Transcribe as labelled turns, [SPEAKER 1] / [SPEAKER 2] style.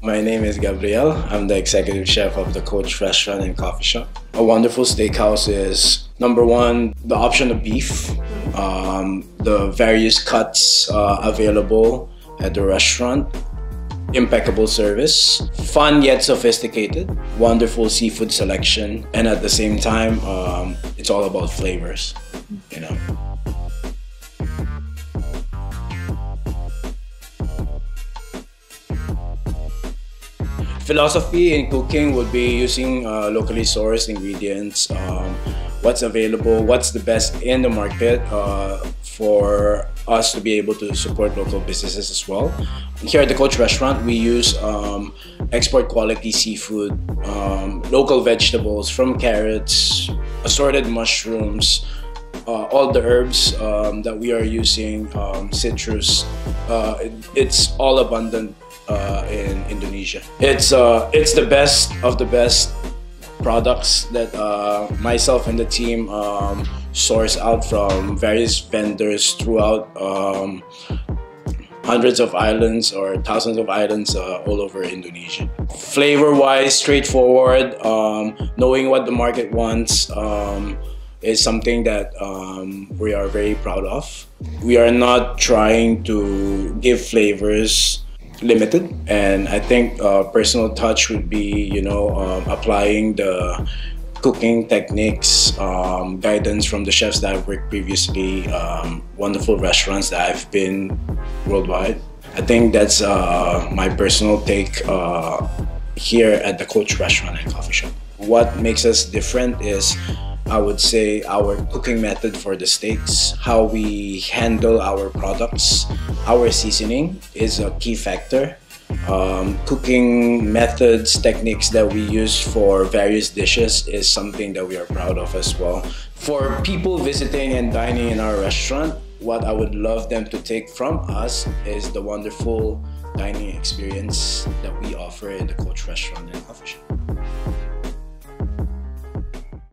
[SPEAKER 1] My name is Gabriel. I'm the executive chef of the Coach Restaurant and Coffee Shop. A wonderful steakhouse is, number one, the option of beef, the various cuts available at the restaurant, impeccable service, fun yet sophisticated, wonderful seafood selection, and at the same time, it's all about flavors, you know. Philosophy in cooking would be using locally sourced ingredients, what's available, what's the best in the market for us to be able to support local businesses as well. Here at the Coach Restaurant, we use export quality seafood, local vegetables from carrots, assorted mushrooms, all the herbs that we are using, citrus. It's all abundant in Indonesia. It's the best of the best products that myself and the team source out from various vendors throughout hundreds of islands or thousands of islands all over Indonesia. Flavor-wise, straightforward, knowing what the market wants is something that we are very proud of. We are not trying to give flavors limited, and I think personal touch would be, you know, applying the cooking techniques, guidance from the chefs that I've worked previously, wonderful restaurants that I've been worldwide. I think that's my personal take here at the Coach Restaurant and Coffee Shop. What makes us different is, I would say, our cooking method for the steaks, how we handle our products, our seasoning is a key factor. Cooking methods, techniques that we use for various dishes is something that we are proud of as well. For people visiting and dining in our restaurant, what I would love them to take from us is the wonderful dining experience that we offer in the Coach Restaurant and Coffee Shop.